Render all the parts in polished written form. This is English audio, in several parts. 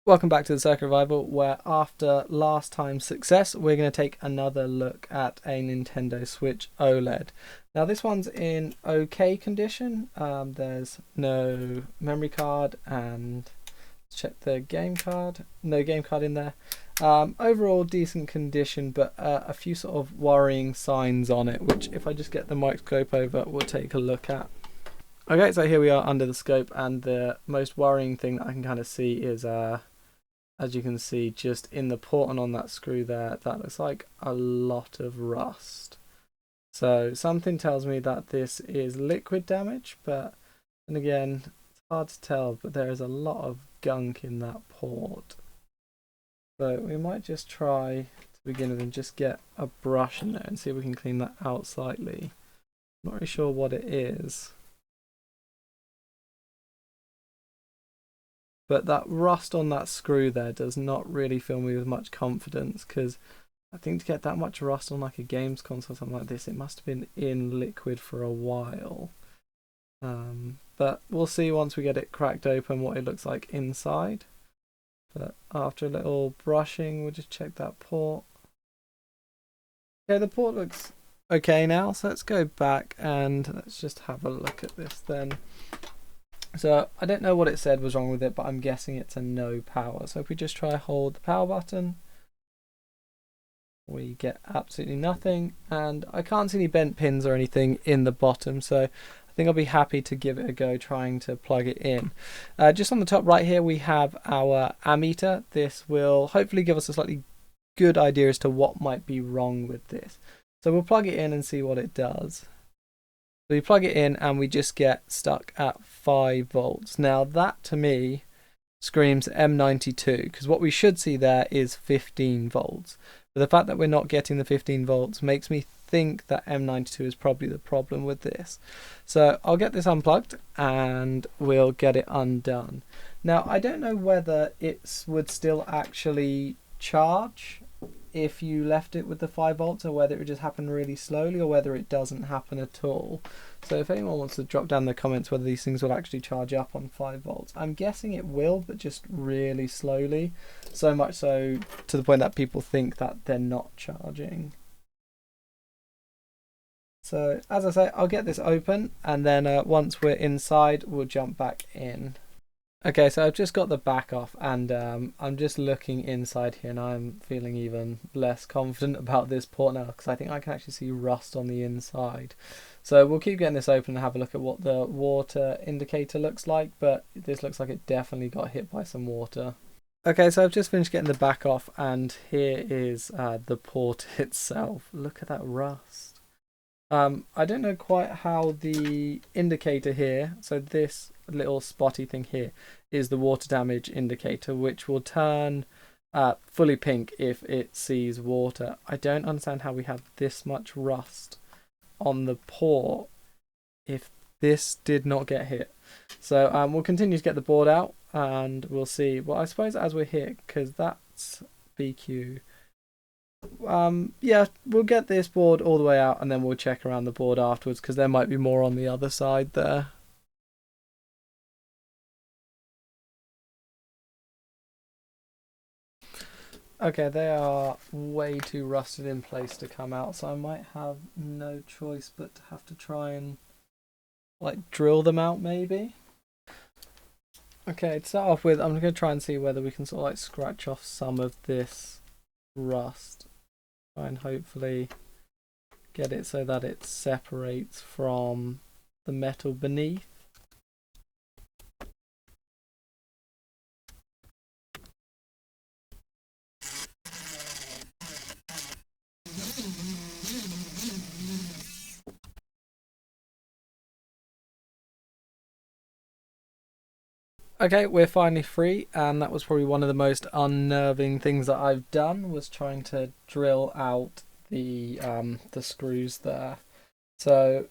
Welcome back to the Circuit Revival, where after last time's success, we're going to take another look at a Nintendo Switch OLED. Now this one's in okay condition. There's no memory card and check the game card. No game card in there. Overall decent condition, but a few sort of worrying signs on it, which if I just get the microscope over, we'll take a look at. Okay, so here we are under the scope, and the most worrying thing that I can kind of see is as you can see just in the port and on that screw there, that looks like a lot of rust. So something tells me that this is liquid damage, but and again, it's hard to tell, but there is a lot of gunk in that port. So we might just try to begin with and just get a brush in there and see if we can clean that out slightly. I'm not really sure what it is. But that rust on that screw there does not really fill me with much confidence, because I think to get that much rust on like a games console or something like this, it must have been in liquid for a while. But we'll see once we get it cracked open what it looks like inside. But after a little brushing, we'll just check that port. Okay, the port looks okay now, so let's go back and let's just have a look at this then. So I don't know what it said was wrong with it, but I'm guessing it's a no power. So if we just try hold the power button, we get absolutely nothing, and I can't see any bent pins or anything in the bottom, so I think I'll be happy to give it a go trying to plug it in. Just on the top right here we have our ammeter. This will hopefully give us a slightly good idea as to what might be wrong with this. So we'll plug it in and see what it does. So we plug it in and we just get stuck at 5 volts. Now that to me screams M92, because what we should see there is 15 volts. But the fact that we're not getting the 15 volts makes me think that M92 is probably the problem with this. So I'll get this unplugged and we'll get it undone. Now I don't know whether it would still actually charge if you left it with the 5 volts, or whether it would just happen really slowly, or whether it doesn't happen at all. So if anyone wants to drop down in the comments whether these things will actually charge up on 5 volts. I'm guessing it will, but just really slowly, so much so to the point that people think that they're not charging. So as I say, I'll get this open, and then once we're inside we'll jump back in. Okay, so I've just got the back off, and I'm just looking inside here, and I'm feeling even less confident about this port now, because I think I can actually see rust on the inside. So we'll keep getting this open and have a look at what the water indicator looks like, but this looks like it definitely got hit by some water. Okay, so I've just finished getting the back off, and here is the port itself. Look at that rust. I don't know quite how the indicator here, so this little spotty thing here is the water damage indicator, which will turn fully pink if it sees water. I don't understand how we have this much rust on the port if this did not get hit. So we'll continue to get the board out and we'll see. Well, I suppose as we're here, because that's BQ, yeah, we'll get this board all the way out and then we'll check around the board afterwards, because there might be more on the other side there. Okay, they are way too rusted in place to come out, so I might have no choice but to have to try and like drill them out maybe. Okay, to start off with, I'm going to try and see whether we can sort of like scratch off some of this rust. Try and hopefully get it so that it separates from the metal beneath. Okay, we're finally free, and that was probably one of the most unnerving things that I've done, was trying to drill out the screws there. So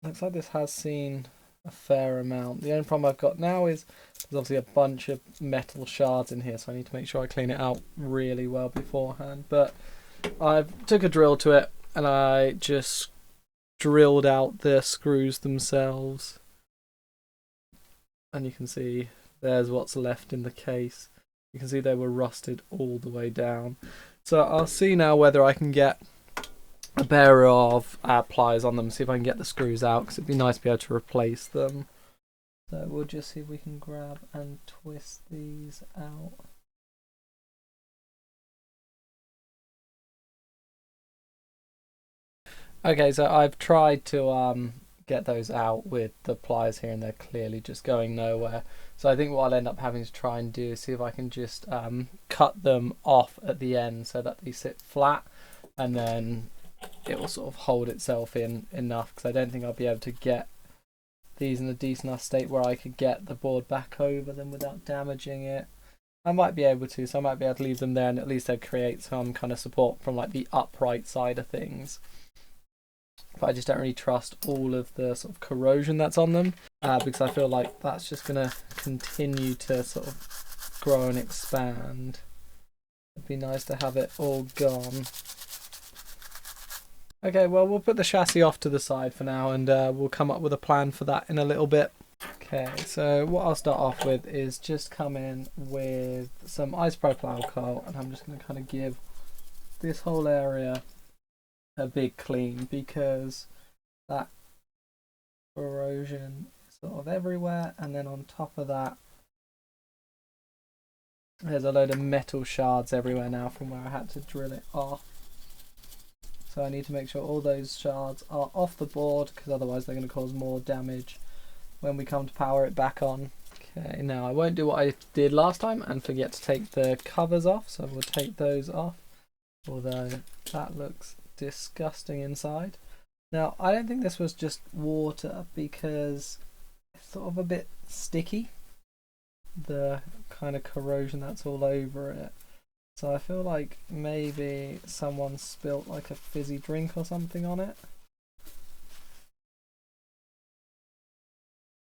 looks like this has seen a fair amount. The only problem I've got now is there's obviously a bunch of metal shards in here, so I need to make sure I clean it out really well beforehand. But I took a drill to it and I just drilled out the screws themselves, and you can see there's what's left in the case. You can see they were rusted all the way down. So I'll see now whether I can get a pair of pliers on them, see if I can get the screws out, because it'd be nice to be able to replace them. So we'll just see if we can grab and twist these out. Okay, so I've tried to get those out with the pliers here, and they're clearly just going nowhere. So I think what I'll end up having to try and do is see if I can just cut them off at the end so that they sit flat, and then it will sort of hold itself in enough, because I don't think I'll be able to get these in a decent enough state where I could get the board back over them without damaging it. I might be able to, so I might be able to leave them there, and at least they'll create some kind of support from like the upright side of things. But I just don't really trust all of the sort of corrosion that's on them, because I feel like that's just going to continue to sort of grow and expand. It'd be nice to have it all gone. Okay, well, we'll put the chassis off to the side for now, and we'll come up with a plan for that in a little bit. Okay, so what I'll start off with is just come in with some isopropyl alcohol, and I'm just going to kind of give this whole area a big clean, because that corrosion is sort of everywhere, and then on top of that there's a load of metal shards everywhere now from where I had to drill it off. So I need to make sure all those shards are off the board, because otherwise they're going to cause more damage when we come to power it back on. Okay, now I won't do what I did last time and forget to take the covers off, so we'll take those off, although that looks disgusting inside. Now I don't think this was just water, because it's sort of a bit sticky, the kind of corrosion that's all over it. So I feel like maybe someone spilt like a fizzy drink or something on it.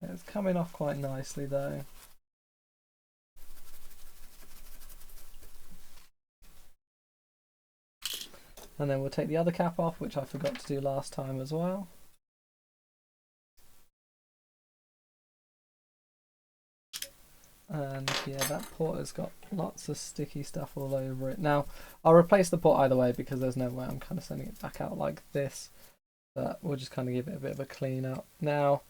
It's coming off quite nicely though. And then we'll take the other cap off, which I forgot to do last time as well. And yeah, that port has got lots of sticky stuff all over it. Now, I'll replace the port either way, because there's no way I'm kind of sending it back out like this. But we'll just kind of give it a bit of a clean up. Now,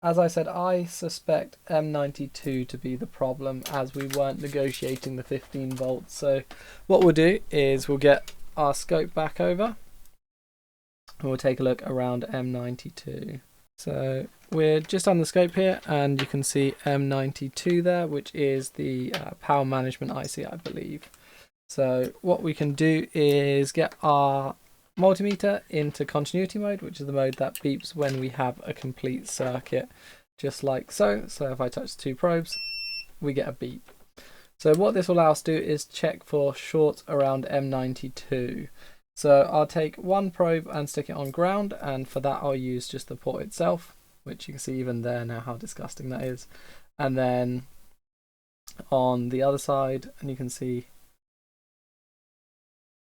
as I said, I suspect M92 to be the problem, as we weren't negotiating the 15 volts. So what we'll do is we'll get our scope back over, and we'll take a look around M92. So we're just on the scope here, and you can see M92 there, which is the power management IC, I believe. So what we can do is get our multimeter into continuity mode, which is the mode that beeps when we have a complete circuit, just like so. So if I touch the two probes, we get a beep. So what this will allow us to do is check for shorts around M92. So I'll take one probe and stick it on ground, and for that I'll use just the port itself, which you can see even there now how disgusting that is. And then on the other side, and you can see,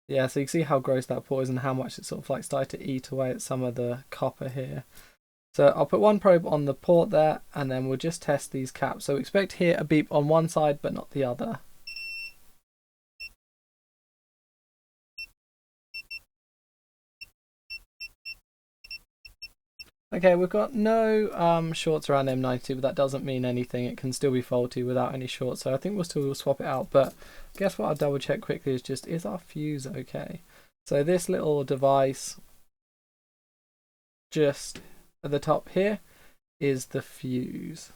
yeah, so you can see how gross that port is and how much it's sort of like started to eat away at some of the copper here. So I'll put one probe on the port there, and then we'll just test these caps. So expect to hear a beep on one side but not the other. Okay, we've got no shorts around M92, but that doesn't mean anything. It can still be faulty without any shorts, so I think we'll still swap it out. But I guess what I'll double check quickly is just, is our fuse okay? So this little device just at the top here is the fuse,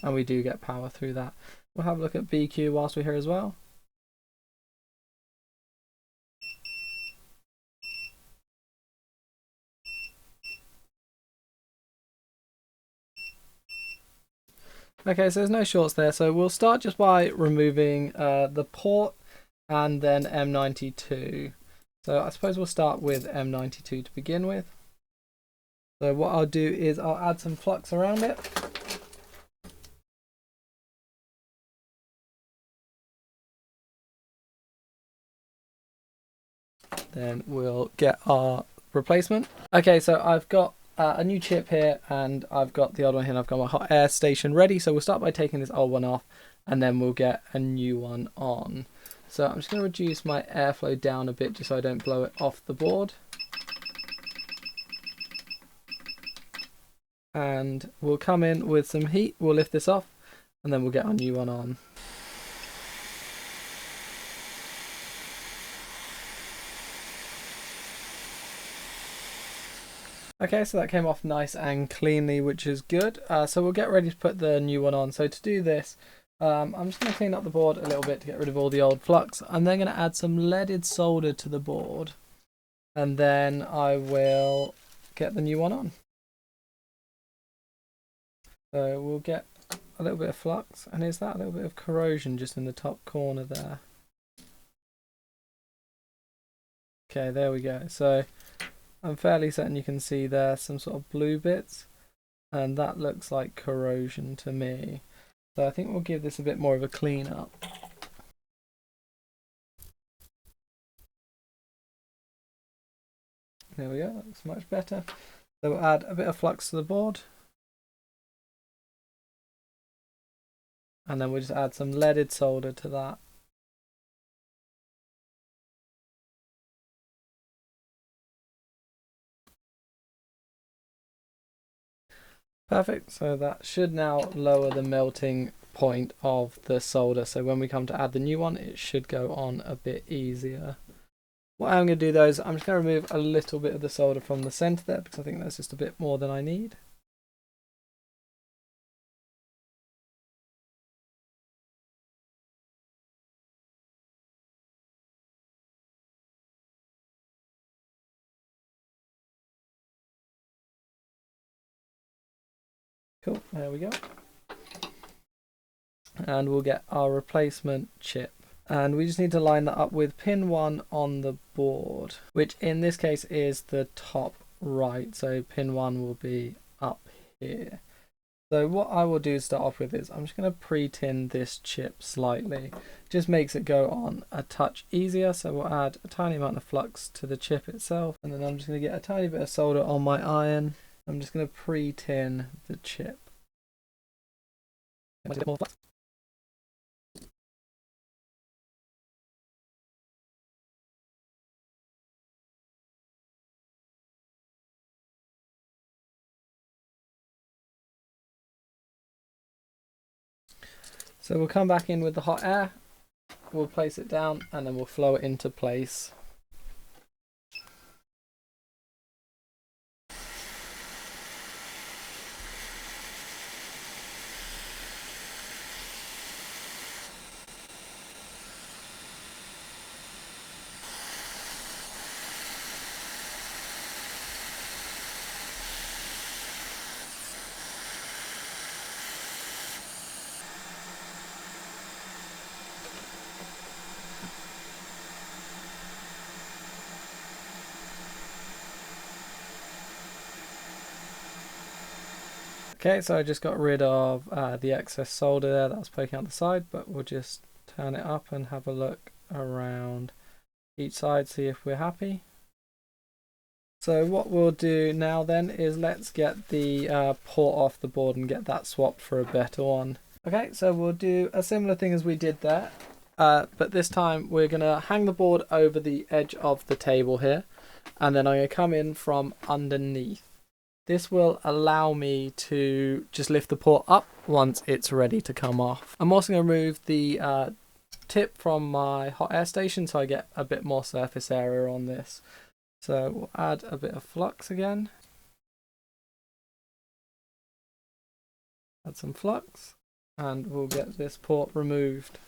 and we do get power through that. We'll have a look at BQ whilst we're here as well. Okay, so there's no shorts there, so we'll start just by removing the port and then M92. So I suppose we'll start with M92 to begin with. So what I'll do is I'll add some flux around it. Then we'll get our replacement. Okay, so I've got a new chip here, and I've got the old one here, and I've got my hot air station ready. So we'll start by taking this old one off, and then we'll get a new one on. So I'm just going to reduce my airflow down a bit just so I don't blow it off the board. And we'll come in with some heat, we'll lift this off, and then we'll get our new one on. Okay, so that came off nice and cleanly, which is good. So we'll get ready to put the new one on. So to do this, I'm just going to clean up the board a little bit to get rid of all the old flux. I'm then going to add some leaded solder to the board, and then I will get the new one on. So we'll get a little bit of flux, and is that a little bit of corrosion just in the top corner there? Okay, there we go. So I'm fairly certain you can see there some sort of blue bits, and that looks like corrosion to me. So I think we'll give this a bit more of a clean up. There we go, that looks much better. So we'll add a bit of flux to the board, and then we'll just add some leaded solder to that. Perfect, so that should now lower the melting point of the solder, so when we come to add the new one it should go on a bit easier. What I'm going to do though is I'm just going to remove a little bit of the solder from the centre there, because I think that's just a bit more than I need. Cool, there we go. And we'll get our replacement chip. And we just need to line that up with pin 1 on the board, which in this case is the top right. So pin 1 will be up here. So what I will do to start off with is I'm just going to pre-tin this chip slightly. Just makes it go on a touch easier. So we'll add a tiny amount of flux to the chip itself, and then I'm just going to get a tiny bit of solder on my iron. I'm just going to pre-tin the chip. A bit more flux. So we'll come back in with the hot air, we'll place it down, and then we'll flow it into place. Okay, so I just got rid of the excess solder there that was poking out the side, but we'll just turn it up and have a look around each side, see if we're happy. So what we'll do now then is let's get the port off the board and get that swapped for a better one. Okay, so we'll do a similar thing as we did there, but this time we're going to hang the board over the edge of the table here, and then I'm going to come in from underneath. This will allow me to just lift the port up once it's ready to come off. I'm also going to remove the tip from my hot air station so I get a bit more surface area on this. So we'll add a bit of flux again. Add some flux, and we'll get this port removed.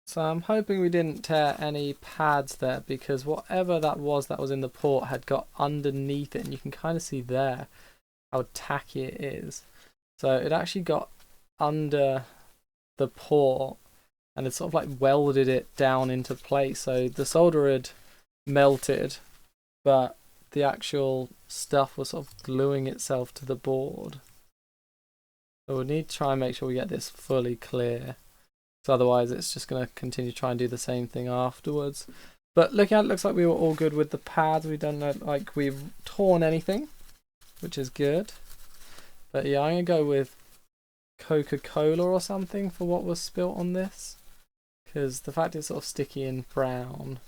So I'm hoping we didn't tear any pads there, because whatever that was in the port had got underneath it, and you can kind of see there how tacky it is. So it actually got under the port and had sort of like welded it down into place. So the solder had melted, but the actual stuff was sort of gluing itself to the board. So we'll need to try and make sure we get this fully clear. So otherwise it's just going to continue to try and do the same thing afterwards. But looking at it, looks like we were all good with the pads. We don't look like we've torn anything, which is good. But yeah, I'm going to go with Coca-Cola or something for what was spilt on this. Because the fact it's sort of sticky and brown.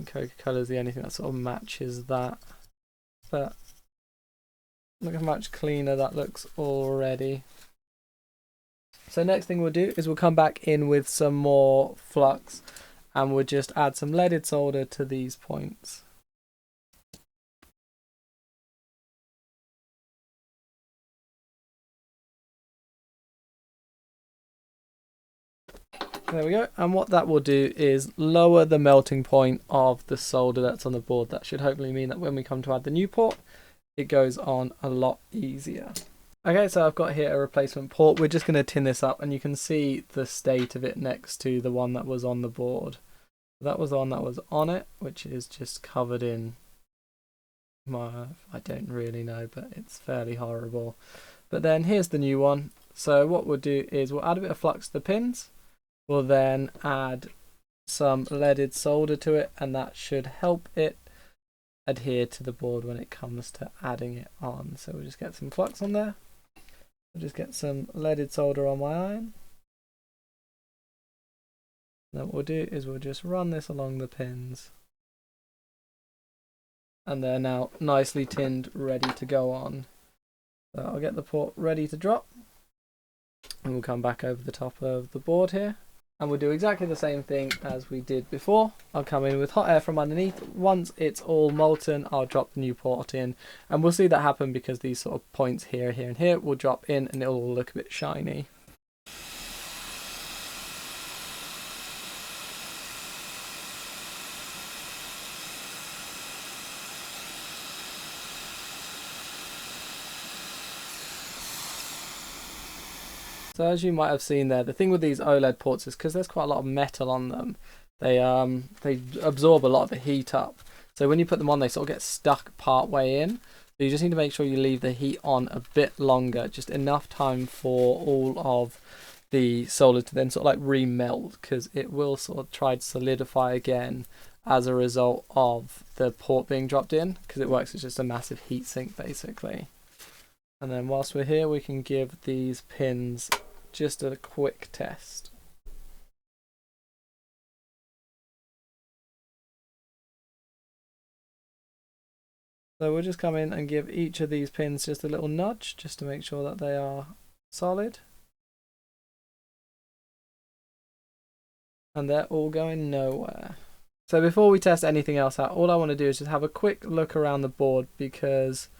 Coca-Cola is the only thing that sort of matches that. But look how much cleaner that looks already. So next thing we'll do is we'll come back in with some more flux and we'll just add some leaded solder to these points. There we go, and what that will do is lower the melting point of the solder that's on the board. That should hopefully mean that when we come to add the new port, it goes on a lot easier. Okay, so I've got here a replacement port. We're just going to tin this up and you can see the state of it next to the one that was on the board. That was the one that was on it, which is just covered in I don't really know, but it's fairly horrible. But then here's the new one. So what we'll do is we'll add a bit of flux to the pins. We'll then add some leaded solder to it, and that should help it adhere to the board when it comes to adding it on. So we'll just get some flux on there. We'll just get some leaded solder on my iron. Then what we'll do is we'll just run this along the pins. And they're now nicely tinned, ready to go on. So I'll get the port ready to drop. And we'll come back over the top of the board here. And we'll do exactly the same thing as we did before. I'll come in with hot air from underneath. Once it's all molten, I'll drop the new port in. And we'll see that happen because these sort of points here, here and here will drop in and it'll all look a bit shiny. So as you might have seen there, the thing with these OLED ports is because there's quite a lot of metal on them, they absorb a lot of the heat up. So when you put them on, they sort of get stuck part way in. So you just need to make sure you leave the heat on a bit longer, just enough time for all of the solder to then sort of like remelt, because it will sort of try to solidify again as a result of the port being dropped in, because it works as just a massive heat sink basically. And then whilst we're here, we can give these pins just a quick test. So we'll just come in and give each of these pins just a little nudge just to make sure that they are solid. And they're all going nowhere. So before we test anything else out, all I want to do is just have a quick look around the board, because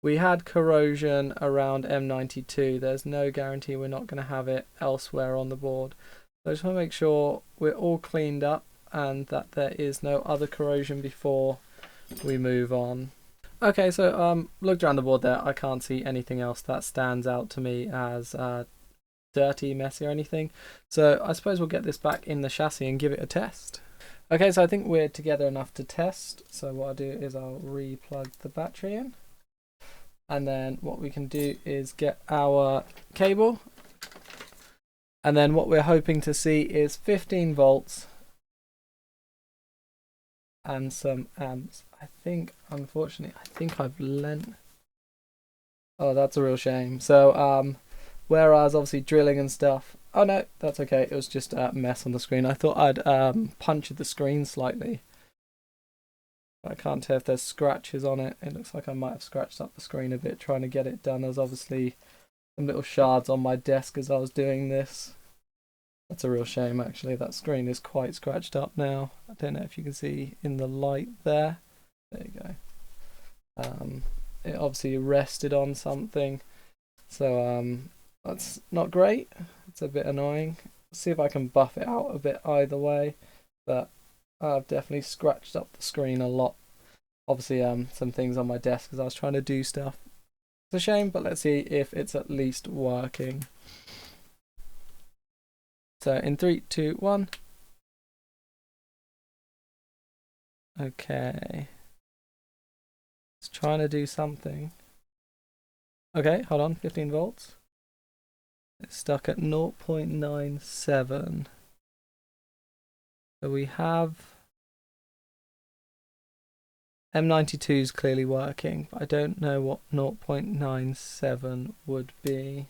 we had corrosion around M92. There's no guarantee we're not going to have it elsewhere on the board. So I just want to make sure we're all cleaned up and that there is no other corrosion before we move on. Okay, so looked around the board there. I can't see anything else that stands out to me as dirty, messy or anything. So I suppose we'll get this back in the chassis and give it a test. Okay, so I think we're together enough to test. So what I'll do is I'll re-plug the battery in. And then what we can do is get our cable. And then what we're hoping to see is 15 volts and some amps. I think, unfortunately, I've lent. Oh, that's a real shame. So, whereas obviously drilling and stuff. Oh no, that's okay. It was just a mess on the screen. I thought I'd punctured the screen slightly. I can't tell if there's scratches on it. It looks like I might have scratched up the screen a bit trying to get it done. There's obviously some little shards on my desk as I was doing this. That's a real shame actually. That screen is quite scratched up now. I don't know if you can see in the light there. There you go. It obviously rested on something. So that's not great. It's a bit annoying. See if I can buff it out a bit either way. But I've definitely scratched up the screen a lot. Obviously some things on my desk as I was trying to do stuff. It's a shame, but let's see if it's at least working. So in 3, 2, 1. Okay. It's trying to do something. Okay, hold on, 15 volts. It's stuck at 0.97. So we have M92 is clearly working, but I don't know what 0.97 would be.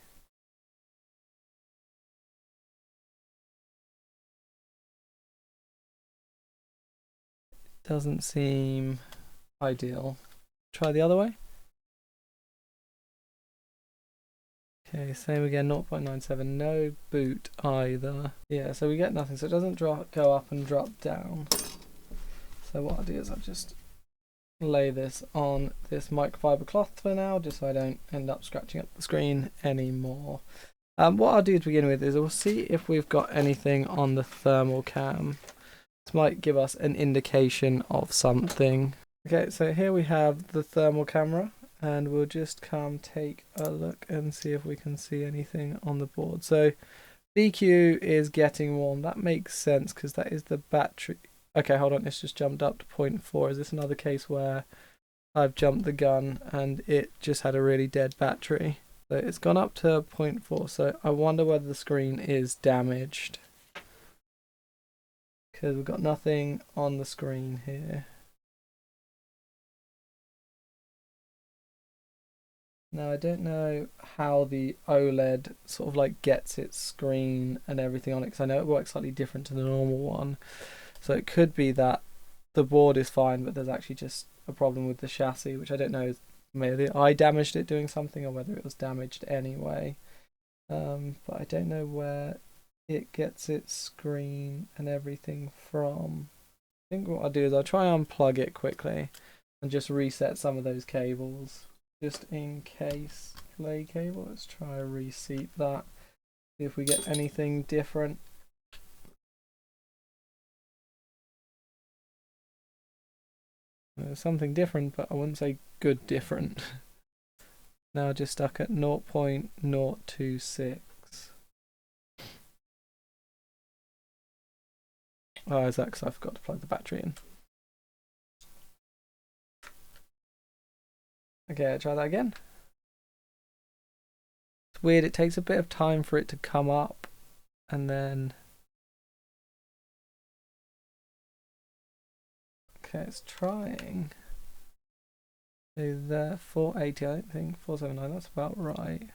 Doesn't seem ideal. Try the other way. Okay, same again, 0.97, no boot either. Yeah, so we get nothing, so it doesn't go up and drop down. So what I'll do is I'll just lay this on this microfiber cloth for now, just so I don't end up scratching up the screen anymore. What I'll do to begin with is we'll see if we've got anything on the thermal cam. This might give us an indication of something. Okay, so here we have the thermal camera, and we'll just come take a look and see if we can see anything on the board. So BQ is getting warm. That makes sense because that is the battery. Okay, hold on, it's just jumped up to 0.4. Is this another case where I've jumped the gun and it just had a really dead battery? So it's gone up to 0.4, so I wonder whether the screen is damaged, because we've got nothing on the screen here. Now I don't know how the OLED sort of like gets its screen and everything on it, because I know it works slightly different to the normal one. So it could be that the board is fine, but there's actually just a problem with the chassis, which I don't know, maybe I damaged it doing something or whether it was damaged anyway. But I don't know where it gets its screen and everything from. I think what I'll do is I'll try and unplug it quickly and just reset some of those cables, just in case. Play cable, let's try and reseat that, see if we get anything different. Something different, but I wouldn't say good different. Now just stuck at 0.026. Oh, is that because I forgot to plug the battery in? Okay, try that again. It's weird, it takes a bit of time for it to come up, and then... Okay, it's trying. So there, 480, I don't think, 479, that's about right.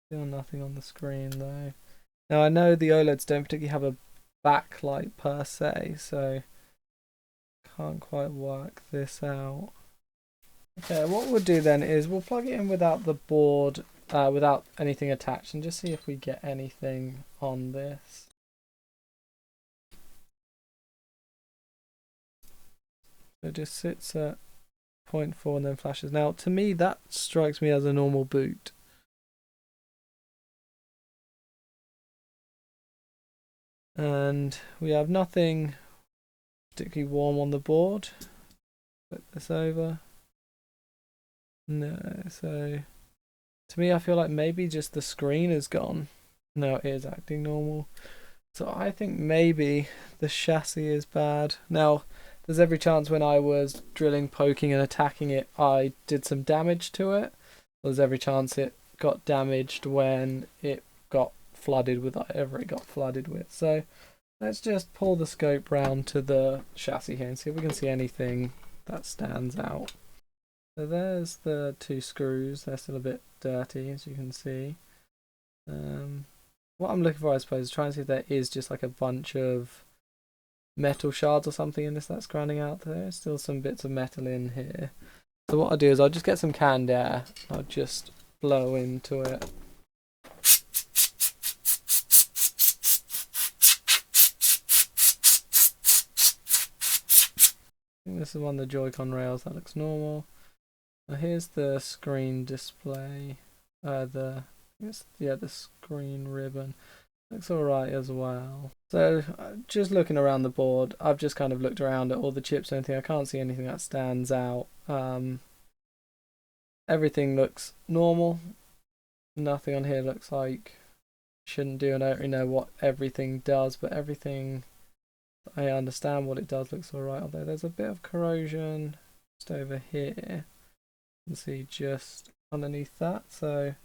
Still nothing on the screen though. Now I know the OLEDs don't particularly have a backlight per se, so can't quite work this out. Okay, what we'll do then is we'll plug it in without the board, without anything attached, and just see if we get anything on this. So it just sits at 0.4 and then flashes. Now to me that strikes me as a normal boot. And we have nothing particularly warm on the board. Flip this over. No, so to me I feel like maybe just the screen is gone. No, it is acting normal. So I think maybe the chassis is bad. Now there's every chance when I was drilling, poking and attacking it I did some damage to it. There's every chance it got damaged when it got flooded with whatever it got flooded with. So let's just pull the scope round to the chassis here and see if we can see anything that stands out. So there's the two screws, they're still a bit dirty as you can see. What I'm looking for, I suppose, is trying to see if there is just like a bunch of metal shards or something in this that's grounding out there. There's still some bits of metal in here. So what I'll do is I'll just get some canned air, I'll just blow into it. I think this is one of the Joy-Con rails, that looks normal. Now here's the screen display, the screen ribbon. Looks alright as well. So just looking around the board, I've just kind of looked around at all the chips and anything. I can't see anything that stands out. Everything looks normal. Nothing on here looks like shouldn't do, and I don't really know what everything does, but everything I understand what it does looks alright, although there's a bit of corrosion just over here. You can see just underneath that. So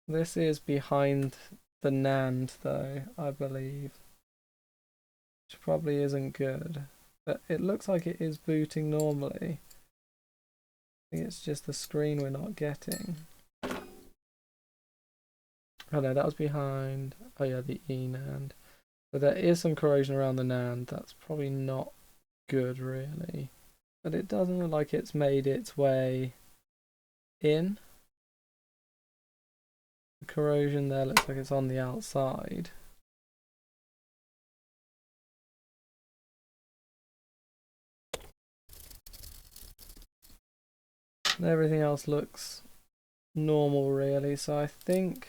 this is behind the NAND though, I believe, which probably isn't good, but it looks like it is booting normally. I think it's just the screen we're not getting. Oh no, that was behind, oh yeah, the eNAND. But there is some corrosion around the NAND. That's probably not good really, but it doesn't look like it's made its way in. The corrosion there looks like it's on the outside. And everything else looks normal really, so I think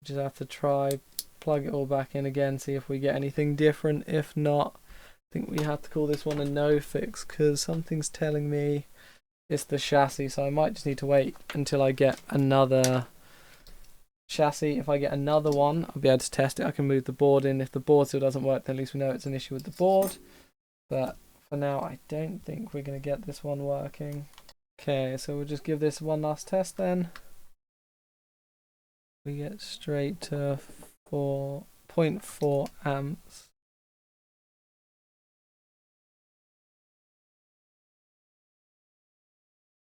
we just have to try plug it all back in again, see if we get anything different. If not, I think we have to call this one a no fix, because something's telling me it's the chassis, so I might just need to wait until I get another chassis. If I get another one, I'll be able to test it. I can move the board in. If the board still doesn't work, then at least we know it's an issue with the board. But for now, I don't think we're going to get this one working. Okay, so we'll just give this one last test then. We get straight to 4.4 amps.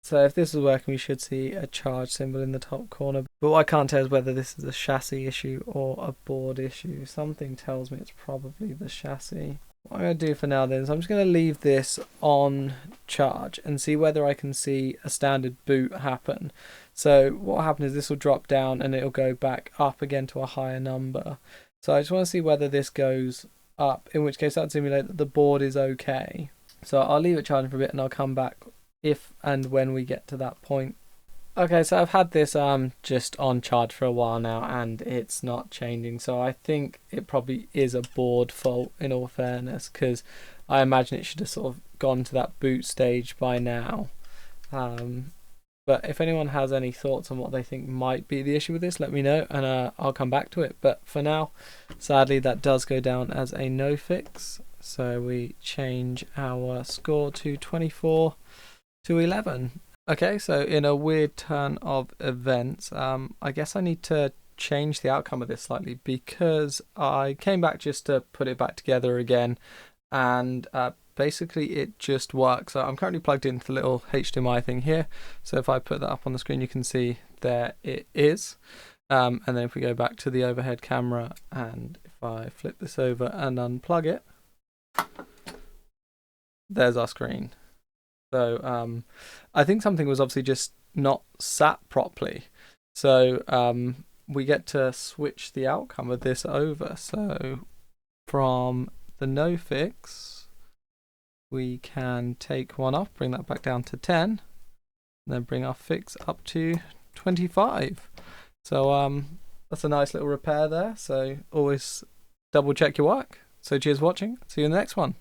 So if this is working, we should see a charge symbol in the top corner. But what I can't tell is whether this is a chassis issue or a board issue. Something tells me it's probably the chassis. What I'm going to do for now then is I'm just going to leave this on charge and see whether I can see a standard boot happen. So what will happen is this will drop down and it'll go back up again to a higher number. So I just want to see whether this goes up, in which case that would simulate that the board is okay. So I'll leave it charging for a bit and I'll come back if and when we get to that point. Okay, so I've had this just on charge for a while now and it's not changing, so I think it probably is a board fault in all fairness, because I imagine it should have sort of gone to that boot stage by now. But if anyone has any thoughts on what they think might be the issue with this, let me know and I'll come back to it. But for now, sadly, that does go down as a no fix, so we change our score to 24 to 11. Okay, so in a weird turn of events, I guess I need to change the outcome of this slightly, because I came back just to put it back together again, and basically it just works. So I'm currently plugged into the little HDMI thing here, so if I put that up on the screen you can see there it is. And then if we go back to the overhead camera and if I flip this over and unplug it, there's our screen. So I think something was obviously just not sat properly. So we get to switch the outcome of this over. So from the no fix, we can take one off, bring that back down to 10, and then bring our fix up to 25. So that's a nice little repair there. So always double check your work. So cheers for watching. See you in the next one.